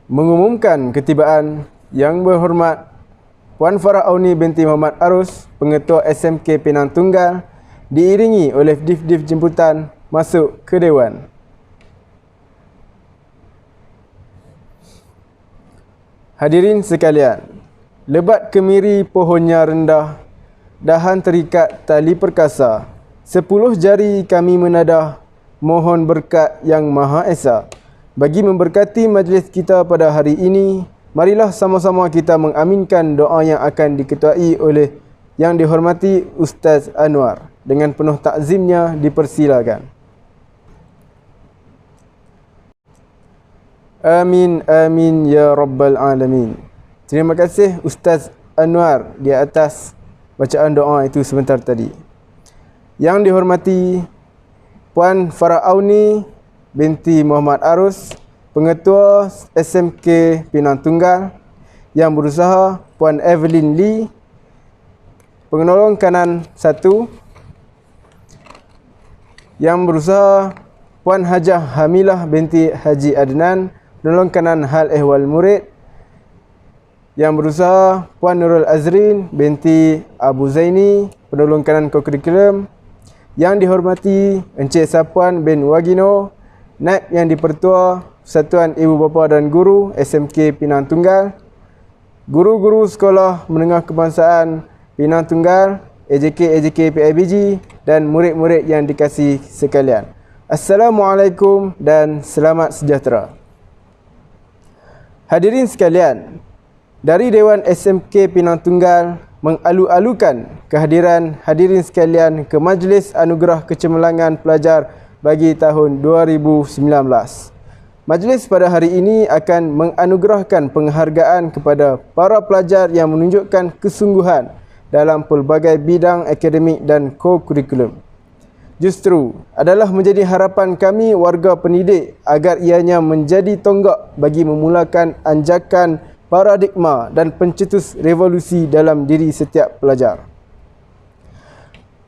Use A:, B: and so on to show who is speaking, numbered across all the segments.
A: mengumumkan ketibaan Yang Berhormat Puan Farah Auni binti Muhammad Arus, Pengetua SMK Penang Tunggal, diiringi oleh div-div jemputan masuk ke Dewan. Hadirin sekalian, lebat kemiri pohonnya rendah, dahan terikat tali perkasa, 10 jari kami menadah, mohon berkat Yang Maha Esa. Bagi memberkati majlis kita pada hari ini, marilah sama-sama kita mengaminkan doa yang akan diketuai oleh Yang Dihormati Ustaz Anwar. Dengan penuh takzimnya dipersilakan. Amin, amin, ya Rabbal Alamin. Terima kasih Ustaz Anwar di atas bacaan doa itu sebentar tadi. Yang dihormati Puan Farah Auni binti Muhammad Arus, Pengetua SMK Penang Tunggal. Yang berusaha Puan Evelyn Lee, Penolong Kanan 1. Yang berusaha Puan Hajah Hamilah binti Haji Adnan, Penolong Kanan Hal Ehwal Murid. Yang berusaha Puan Nurul Azrin binti Abu Zaini, Penolong Kanan Co-Curriculum. Yang dihormati Encik Sapuan bin Wagino, Naib Yang Dipertua Persatuan Ibu Bapa dan Guru SMK Penang Tunggal, guru-guru Sekolah Menengah Kebangsaan Penang Tunggal, AJK PIBG dan murid-murid yang dikasihi sekalian. Assalamualaikum dan selamat sejahtera. Hadirin sekalian, dari Dewan SMK Penang Tunggal mengalu-alukan kehadiran hadirin sekalian ke Majlis Anugerah Kecemerlangan Pelajar bagi tahun 2019. Majlis pada hari ini akan menganugerahkan penghargaan kepada para pelajar yang menunjukkan kesungguhan dalam pelbagai bidang akademik dan co-curriculum. Justru adalah menjadi harapan kami warga pendidik agar ianya menjadi tonggak bagi memulakan anjakan paradigma dan pencetus revolusi dalam diri setiap pelajar.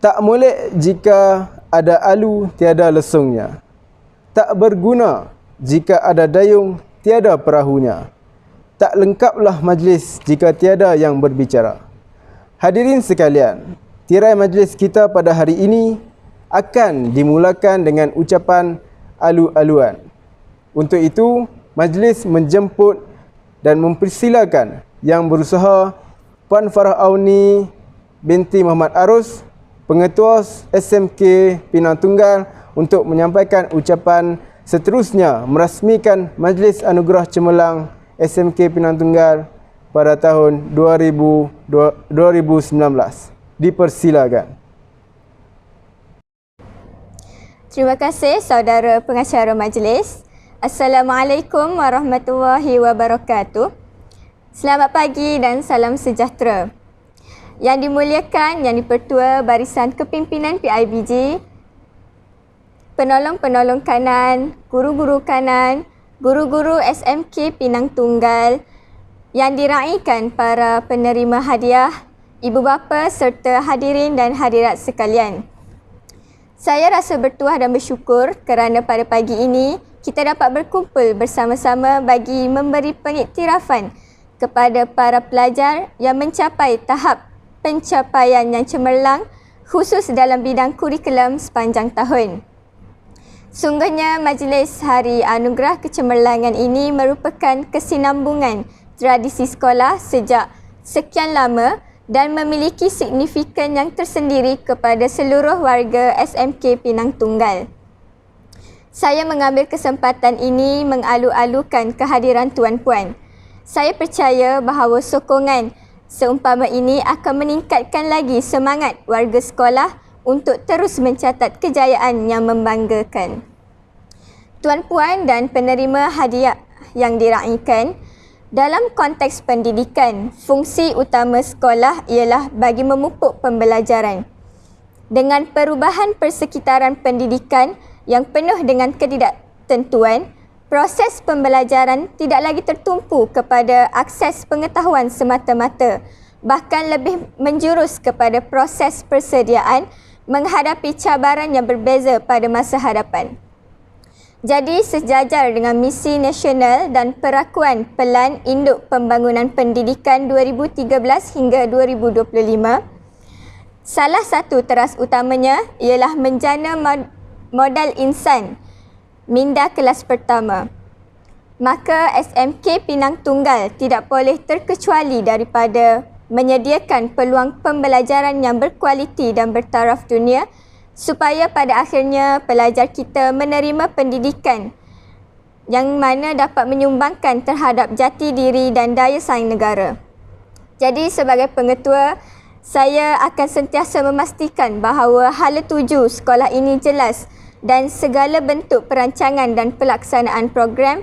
A: Tak molek jika ada alu tiada lesungnya. Tak berguna jika ada dayung tiada perahunya. Tak lengkaplah majlis jika tiada yang berbicara. Hadirin sekalian, tirai majlis kita pada hari ini akan dimulakan dengan ucapan alu-aluan. Untuk itu, majlis menjemput dan mempersilakan Yang Berusaha Puan Farah Auni binti Muhammad Arus, Pengetua SMK Penang Tunggal untuk menyampaikan ucapan seterusnya merasmikan Majlis Anugerah Cemerlang SMK Penang Tunggal pada tahun 2019. Dipersilakan.
B: Terima kasih saudara pengacara majlis. Assalamualaikum warahmatullahi wabarakatuh. Selamat pagi dan salam sejahtera. Yang dimuliakan Yang Dipertua Barisan Kepimpinan PIBG, penolong-penolong kanan, guru-guru kanan, guru-guru SMK Penang Tunggal, yang diraikan para penerima hadiah, ibu bapa serta hadirin dan hadirat sekalian. Saya rasa bertuah dan bersyukur kerana pada pagi ini kita dapat berkumpul bersama-sama bagi memberi pengiktirafan kepada para pelajar yang mencapai tahap pencapaian yang cemerlang khusus dalam bidang kurikulum sepanjang tahun. Sungguhnya Majlis Hari Anugerah Kecemerlangan ini merupakan kesinambungan tradisi sekolah sejak sekian lama dan memiliki signifikan yang tersendiri kepada seluruh warga SMK Penang Tunggal. Saya mengambil kesempatan ini mengalu-alukan kehadiran tuan-puan. Saya percaya bahawa sokongan seumpama ini akan meningkatkan lagi semangat warga sekolah untuk terus mencatat kejayaan yang membanggakan. Tuan-puan dan penerima hadiah yang diraikan, dalam konteks pendidikan, fungsi utama sekolah ialah bagi memupuk pembelajaran. Dengan perubahan persekitaran pendidikan yang penuh dengan ketidaktentuan, proses pembelajaran tidak lagi tertumpu kepada akses pengetahuan semata-mata, bahkan lebih menjurus kepada proses persediaan menghadapi cabaran yang berbeza pada masa hadapan. Jadi sejajar dengan misi nasional dan perakuan Pelan Induk Pembangunan Pendidikan 2013 hingga 2025, salah satu teras utamanya ialah menjana modal insan minda kelas pertama. Maka SMK Pinang Tunggal tidak boleh terkecuali daripada menyediakan peluang pembelajaran yang berkualiti dan bertaraf dunia supaya pada akhirnya pelajar kita menerima pendidikan yang mana dapat menyumbangkan terhadap jati diri dan daya saing negara. Jadi sebagai pengetua, saya akan sentiasa memastikan bahawa hala tuju sekolah ini jelas dan segala bentuk perancangan dan pelaksanaan program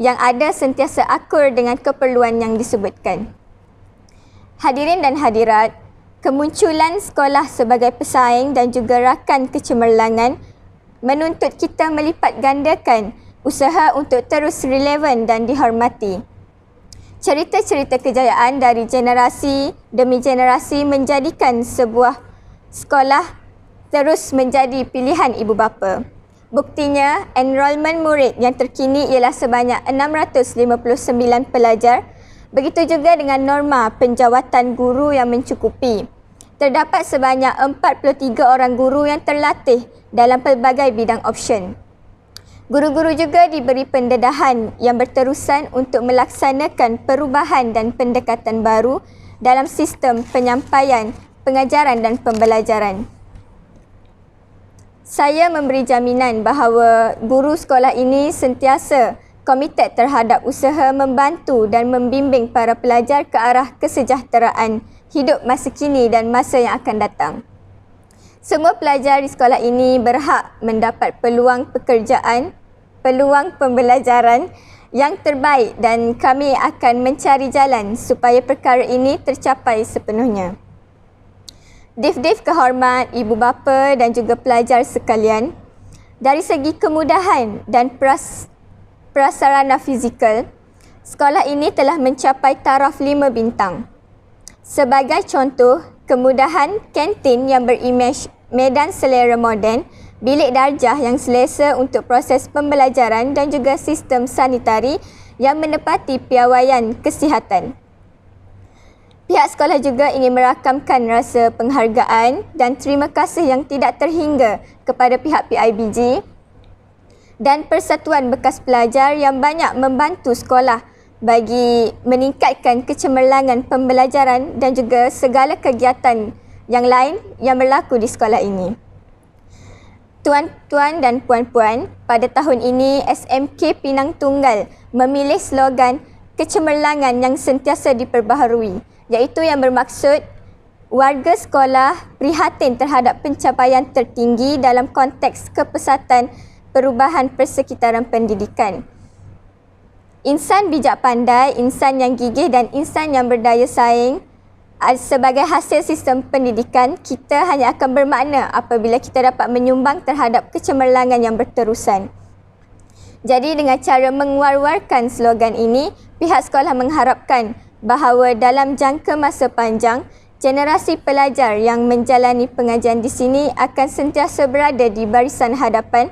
B: yang ada sentiasa akur dengan keperluan yang disebutkan. Hadirin dan hadirat, kemunculan sekolah sebagai pesaing dan juga rakan kecemerlangan menuntut kita melipat gandakan usaha untuk terus relevan dan dihormati. Cerita-cerita kejayaan dari generasi demi generasi menjadikan sebuah sekolah terus menjadi pilihan ibu bapa. Buktinya, enrolment murid yang terkini ialah sebanyak 659 pelajar. Begitu juga dengan norma penjawatan guru yang mencukupi. Terdapat sebanyak 43 orang guru yang terlatih dalam pelbagai bidang option. Guru-guru juga diberi pendedahan yang berterusan untuk melaksanakan perubahan dan pendekatan baru dalam sistem penyampaian, pengajaran dan pembelajaran. Saya memberi jaminan bahawa guru sekolah ini sentiasa komited terhadap usaha membantu dan membimbing para pelajar ke arah kesejahteraan hidup masa kini dan masa yang akan datang. Semua pelajar di sekolah ini berhak mendapat peluang pekerjaan, peluang pembelajaran yang terbaik dan kami akan mencari jalan supaya perkara ini tercapai sepenuhnya. Div-div kehormat, ibu bapa dan juga pelajar sekalian, dari segi kemudahan dan prasarana fizikal, sekolah ini telah mencapai taraf 5 bintang. Sebagai contoh, kemudahan kantin yang berimej medan selera moden, bilik darjah yang selesa untuk proses pembelajaran dan juga sistem sanitari yang menepati piawaian kesihatan. Pihak sekolah juga ingin merakamkan rasa penghargaan dan terima kasih yang tidak terhingga kepada pihak PIBG dan Persatuan Bekas Pelajar yang banyak membantu sekolah bagi meningkatkan kecemerlangan pembelajaran dan juga segala kegiatan yang lain yang berlaku di sekolah ini. Tuan-tuan dan puan-puan, pada tahun ini SMK Pinang Tunggal memilih slogan kecemerlangan yang sentiasa diperbaharui, iaitu yang bermaksud warga sekolah prihatin terhadap pencapaian tertinggi dalam konteks kepesatan perubahan persekitaran pendidikan. Insan bijak pandai, insan yang gigih dan insan yang berdaya saing sebagai hasil sistem pendidikan, kita hanya akan bermakna apabila kita dapat menyumbang terhadap kecemerlangan yang berterusan. Jadi dengan cara menguar-warkan slogan ini, pihak sekolah mengharapkan bahawa dalam jangka masa panjang, generasi pelajar yang menjalani pengajian di sini akan sentiasa berada di barisan hadapan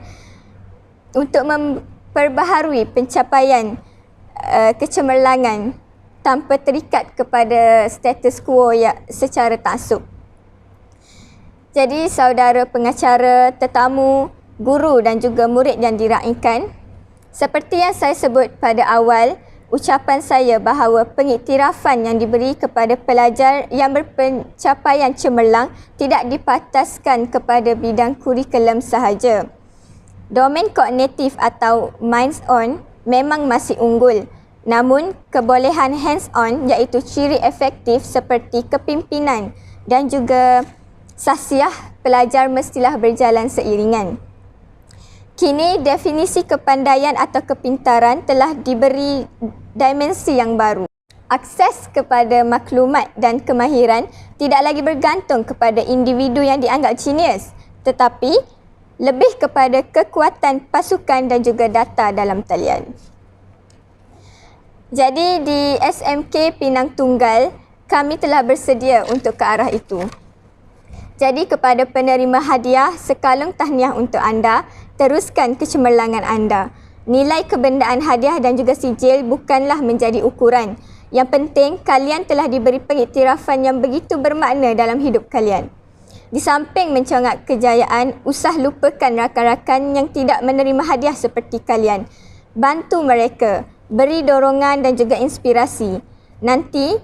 B: untuk memperbaharui pencapaian kecemerlangan tanpa terikat kepada status quo yang secara taksub. Jadi saudara pengacara, tetamu, guru dan juga murid yang diraikan, seperti yang saya sebut pada awal, ucapan saya bahawa pengiktirafan yang diberi kepada pelajar yang berpencapaian cemerlang tidak dipataskan kepada bidang kurikulum sahaja. Domain kognitif atau minds-on memang masih unggul. Namun, kebolehan hands-on iaitu ciri efektif seperti kepimpinan dan juga sahsiah pelajar mestilah berjalan seiringan. Kini, definisi kepandaian atau kepintaran telah diberi dimensi yang baru. Akses kepada maklumat dan kemahiran tidak lagi bergantung kepada individu yang dianggap genius, tetapi lebih kepada kekuatan pasukan dan juga data dalam talian. Jadi di SMK Pinang Tunggal, kami telah bersedia untuk ke arah itu. Jadi kepada penerima hadiah, sekalung tahniah untuk anda, teruskan kecemerlangan anda. Nilai kebendaan hadiah dan juga sijil bukanlah menjadi ukuran. Yang penting, kalian telah diberi pengiktirafan yang begitu bermakna dalam hidup kalian. Di samping mencongak kejayaan, usah lupakan rakan-rakan yang tidak menerima hadiah seperti kalian. Bantu mereka, beri dorongan dan juga inspirasi. Nanti,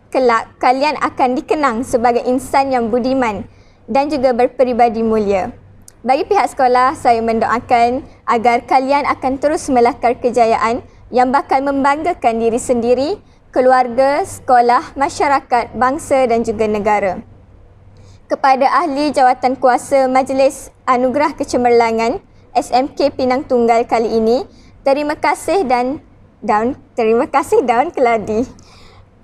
B: kelak kalian akan dikenang sebagai insan yang budiman dan juga berperibadi mulia. Bagi pihak sekolah, saya mendoakan agar kalian akan terus melakar kejayaan yang bakal membanggakan diri sendiri, keluarga, sekolah, masyarakat, bangsa dan juga negara. Kepada ahli jawatan kuasa Majlis Anugerah Kecemerlangan SMK Pinang Tunggal kali ini, terima kasih daun keladi.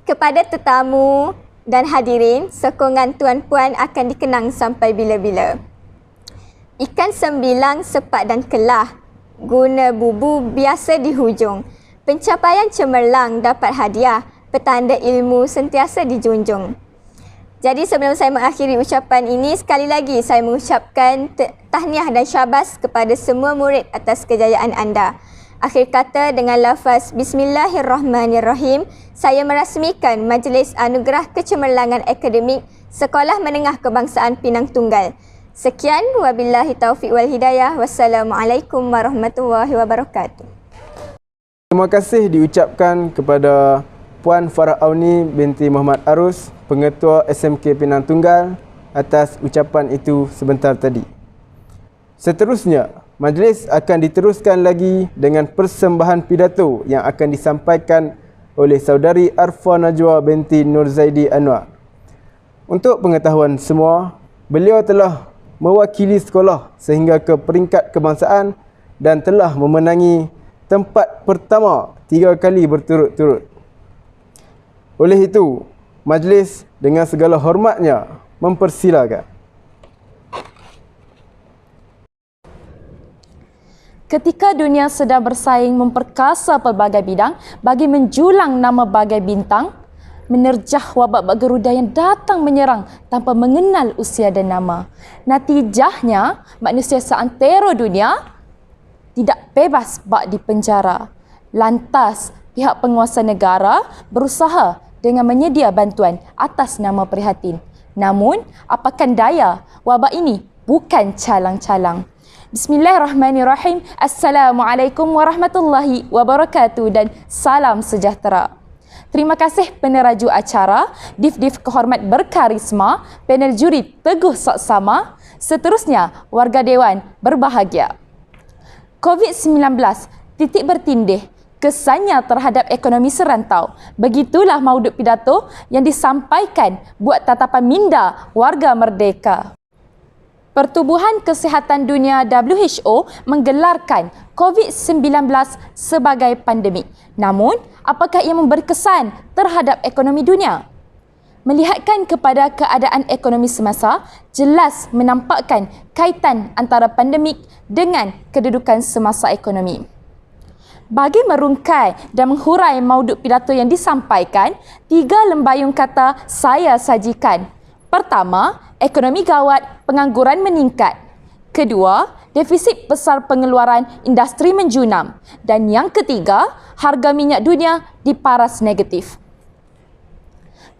B: Kepada tetamu dan hadirin, sokongan tuan-puan akan dikenang sampai bila-bila. Ikan sembilang, sepak dan kelah, guna bubu biasa di hujung. Pencapaian cemerlang dapat hadiah, petanda ilmu sentiasa dijunjung. Jadi sebelum saya mengakhiri ucapan ini, sekali lagi saya mengucapkan tahniah dan syabas kepada semua murid atas kejayaan anda. Akhir kata dengan lafaz Bismillahirrahmanirrahim, saya merasmikan Majlis Anugerah Kecemerlangan Akademik Sekolah Menengah Kebangsaan Pinang Tunggal. Sekian, wabillahi taufiq wal hidayah. Wassalamualaikum warahmatullahi wabarakatuh.
A: Terima kasih diucapkan kepada Puan Farah Auni binti Muhammad Arus, Pengetua SMK Pinang Tunggal atas ucapan itu sebentar tadi. Seterusnya, majlis akan diteruskan lagi dengan persembahan pidato yang akan disampaikan oleh saudari Arfa Najwa binti Nur Zaidi Anwar. Untuk pengetahuan semua, beliau telah mewakili sekolah sehingga ke peringkat kebangsaan dan telah memenangi tempat pertama 3 kali berturut-turut. Oleh itu, majlis dengan segala hormatnya mempersilakan.
C: Ketika dunia sedang bersaing memperkasa pelbagai bidang bagi menjulang nama bagai bintang, menerjah wabak bergeruda yang datang menyerang tanpa mengenal usia dan nama. Natijahnya, manusia seantero dunia tidak bebas bak di penjara. Lantas, pihak penguasa negara berusaha dengan menyedia bantuan atas nama prihatin. Namun, apakan daya, wabak ini bukan calang-calang. Bismillahirrahmanirrahim. Assalamualaikum warahmatullahi wabarakatuh dan salam sejahtera. Terima kasih peneraju acara, div-div kehormat berkarisma, panel juri teguh saksama, seterusnya warga dewan berbahagia. COVID-19 titik bertindih, kesannya terhadap ekonomi serantau. Begitulah maudud pidato yang disampaikan buat tatapan minda warga merdeka. Pertubuhan Kesihatan Dunia WHO menggelarkan COVID-19 sebagai pandemik. Namun, apakah ia memberi kesan terhadap ekonomi dunia? Melihatkan kepada keadaan ekonomi semasa, jelas menampakkan kaitan antara pandemik dengan kedudukan semasa ekonomi. Bagi merungkai dan menghurai maudud pidato yang disampaikan, 3 lembayung kata saya sajikan. Pertama, ekonomi gawat, pengangguran meningkat. Kedua, defisit besar pengeluaran, industri menjunam. Dan yang ketiga, harga minyak dunia diparas negatif.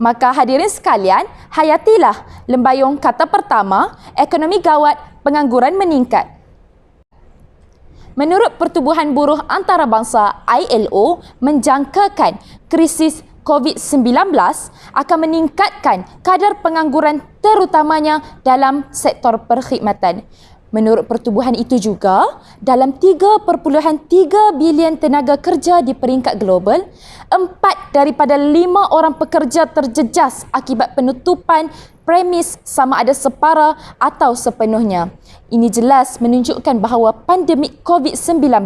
C: Maka hadirin sekalian, hayatilah lembayung kata pertama, ekonomi gawat, pengangguran meningkat. Menurut Pertubuhan Buruh Antarabangsa ILO menjangkakan krisis COVID-19 akan meningkatkan kadar pengangguran terutamanya dalam sektor perkhidmatan. Menurut pertubuhan itu juga, dalam 3.3 bilion tenaga kerja di peringkat global, 4 daripada 5 orang pekerja terjejas akibat penutupan premis sama ada separa atau sepenuhnya. Ini jelas menunjukkan bahawa pandemik COVID-19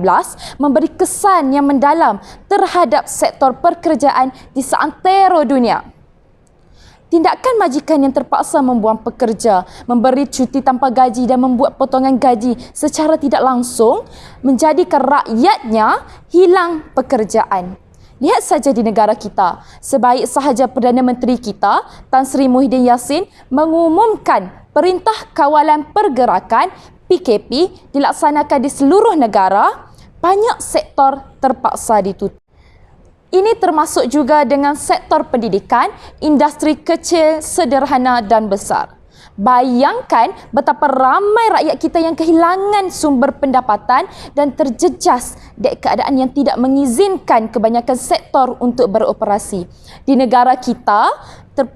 C: memberi kesan yang mendalam terhadap sektor pekerjaan di seantero dunia. Tindakan majikan yang terpaksa membuang pekerja, memberi cuti tanpa gaji dan membuat potongan gaji secara tidak langsung menjadikan rakyatnya hilang pekerjaan. Lihat saja di negara kita, sebaik sahaja Perdana Menteri kita, Tan Sri Muhyiddin Yassin, mengumumkan Perintah Kawalan Pergerakan PKP dilaksanakan di seluruh negara, banyak sektor terpaksa ditutup. Ini termasuk juga dengan sektor pendidikan, industri kecil, sederhana dan besar. Bayangkan betapa ramai rakyat kita yang kehilangan sumber pendapatan dan terjejas di keadaan yang tidak mengizinkan kebanyakan sektor untuk beroperasi. Di negara kita,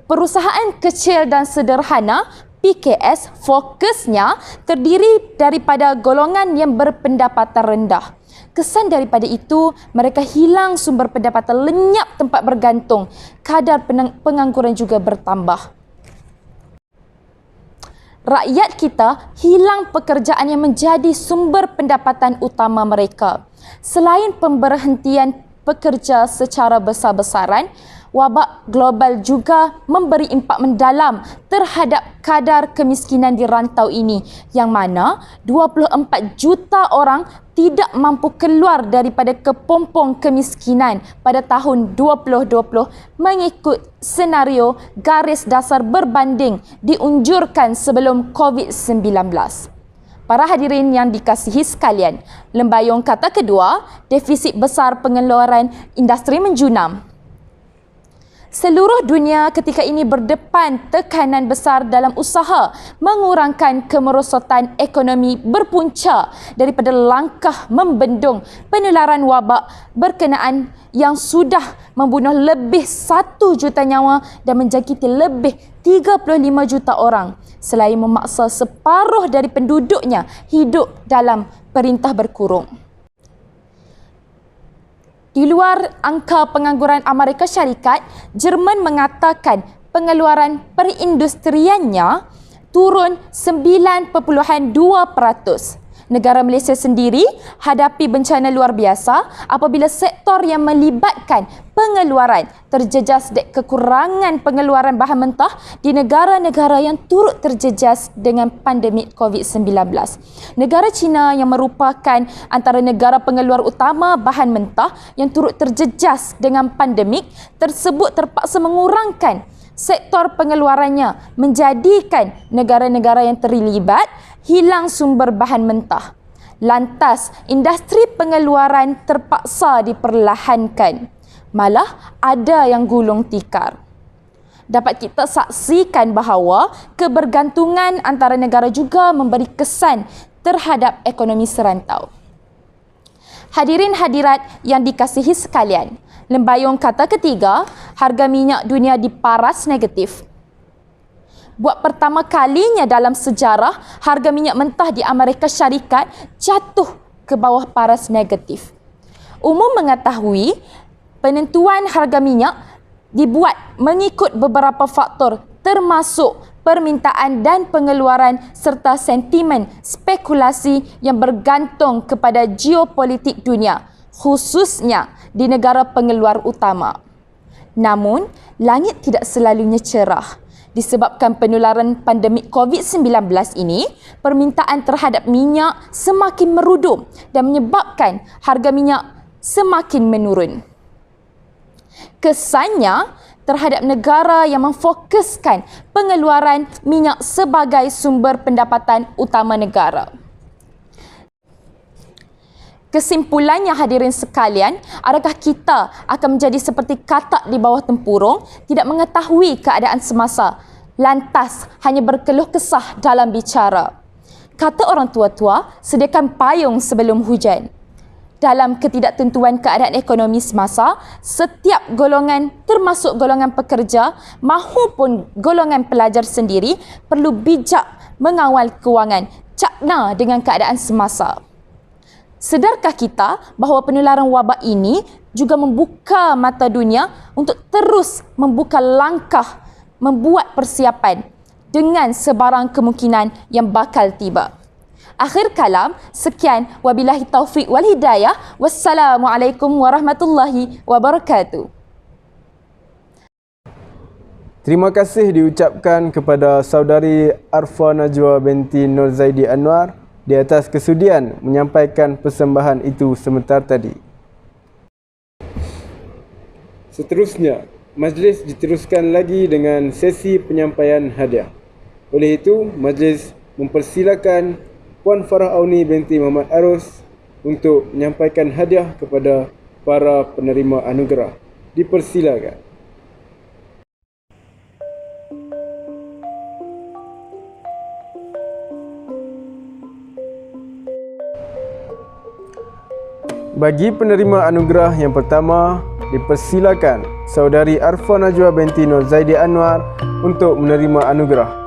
C: perusahaan kecil dan sederhana PKS fokusnya terdiri daripada golongan yang berpendapatan rendah. Kesan daripada itu, mereka hilang sumber pendapatan, lenyap tempat bergantung, kadar pengangguran juga bertambah. Rakyat kita hilang pekerjaan yang menjadi sumber pendapatan utama mereka. Selain pemberhentian pekerja secara besar-besaran, wabak global juga memberi impak mendalam terhadap kadar kemiskinan di rantau ini, yang mana 24 juta orang tidak mampu keluar daripada kepompong kemiskinan pada tahun 2020 mengikut senario garis dasar berbanding diunjurkan sebelum COVID-19. Para hadirin yang dikasihi sekalian, lembayung kata kedua, defisit besar pengeluaran industri menjunam. Seluruh dunia ketika ini berdepan tekanan besar dalam usaha mengurangkan kemerosotan ekonomi berpunca daripada langkah membendung penularan wabak berkenaan yang sudah membunuh lebih 1 juta nyawa dan menjangkiti lebih 35 juta orang, selain memaksa separuh dari penduduknya hidup dalam perintah berkurung. Di luar angka pengangguran Amerika Syarikat, Jerman mengatakan pengeluaran perindustriannya turun 9.2%. Negara Malaysia sendiri hadapi bencana luar biasa apabila sektor yang melibatkan pengeluaran terjejas kekurangan pengeluaran bahan mentah di negara-negara yang turut terjejas dengan pandemik COVID-19. Negara China yang merupakan antara negara pengeluar utama bahan mentah yang turut terjejas dengan pandemik tersebut terpaksa mengurangkan sektor pengeluarannya, menjadikan negara-negara yang terlibat hilang sumber bahan mentah. Lantas, industri pengeluaran terpaksa diperlahankan. Malah ada yang gulung tikar. Dapat kita saksikan bahawa kebergantungan antara negara juga memberi kesan terhadap ekonomi serantau. Hadirin hadirat yang dikasihi sekalian, lembayung kata ketiga, harga minyak dunia diparas negatif. Buat pertama kalinya dalam sejarah, harga minyak mentah di Amerika Syarikat jatuh ke bawah paras negatif. Umum mengetahui, penentuan harga minyak dibuat mengikut beberapa faktor termasuk permintaan dan pengeluaran serta sentimen spekulasi yang bergantung kepada geopolitik dunia, khususnya di negara pengeluar utama. Namun, langit tidak selalunya cerah. Disebabkan penularan pandemik COVID-19 ini, permintaan terhadap minyak semakin merudum dan menyebabkan harga minyak semakin menurun. Kesannya terhadap negara yang memfokuskan pengeluaran minyak sebagai sumber pendapatan utama negara. Kesimpulannya hadirin sekalian, adakah kita akan menjadi seperti katak di bawah tempurung, tidak mengetahui keadaan semasa, lantas hanya berkeluh kesah dalam bicara? Kata orang tua-tua, sediakan payung sebelum hujan. Dalam ketidaktentuan keadaan ekonomi semasa, setiap golongan termasuk golongan pekerja mahupun golongan pelajar sendiri perlu bijak mengawal kewangan, cakna dengan keadaan semasa. Sedarkah kita bahawa penularan wabak ini juga membuka mata dunia untuk terus membuka langkah, membuat persiapan dengan sebarang kemungkinan yang bakal tiba. Akhir kalam, sekian, wabillahi taufiq wal hidayah. Wassalamualaikum warahmatullahi wabarakatuh.
A: Terima kasih diucapkan kepada saudari Arfa Najwa binti Nur Zaidi Anwar di atas kesudian menyampaikan persembahan itu sebentar tadi. Seterusnya, majlis diteruskan lagi dengan sesi penyampaian hadiah. Oleh itu, majlis mempersilakan Puan Farah Auni binti Muhammad Arus untuk menyampaikan hadiah kepada para penerima anugerah. Dipersilakan. Bagi penerima anugerah yang pertama, dipersilakan Saudari Arfa Najwa binti Nur Zaidi Anwar untuk menerima anugerah.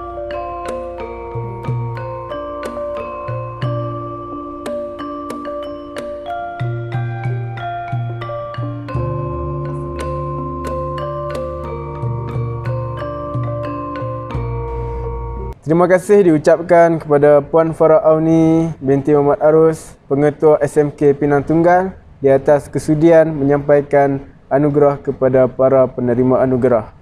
A: Terima kasih diucapkan kepada Puan Farah Auni binti Muhammad Arus, Pengetua SMK Pinang Tunggal, di atas kesudian menyampaikan anugerah kepada para penerima anugerah.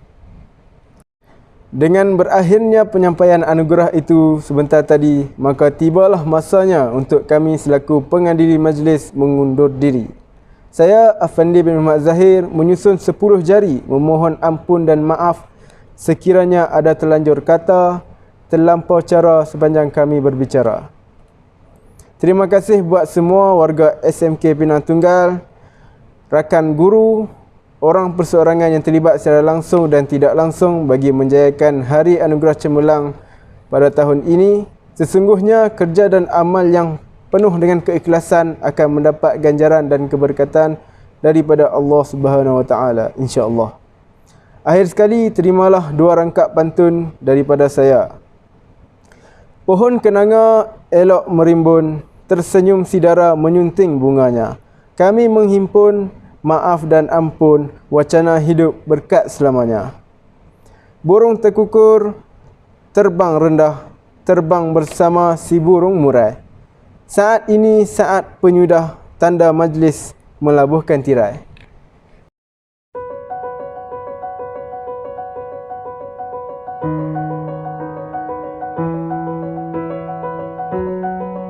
A: Dengan berakhirnya penyampaian anugerah itu sebentar tadi, maka tibalah masanya untuk kami selaku penghadiri majlis mengundur diri. Saya, Afandi bin Muhammad Zahir, menyusun 10 jari memohon ampun dan maaf sekiranya ada terlanjur kata, terlampau cara sepanjang kami berbicara. Terima kasih buat semua warga SMK Pinang Tunggal, rakan guru, orang perseorangan yang terlibat secara langsung dan tidak langsung bagi menjayakan Hari Anugerah Cemerlang pada tahun ini. Sesungguhnya kerja dan amal yang penuh dengan keikhlasan akan mendapat ganjaran dan keberkatan daripada Allah Subhanahu Wa Taala, insya-Allah. Akhir sekali, terimalah 2 rangkap pantun daripada saya. Pohon kenanga elok merimbun, tersenyum sidara menyunting bunganya. Kami menghimpun maaf dan ampun, wacana hidup berkat selamanya. Burung terkukur, terbang rendah, terbang bersama si burung murai. Saat ini saat penyudah, tanda majlis melabuhkan tirai.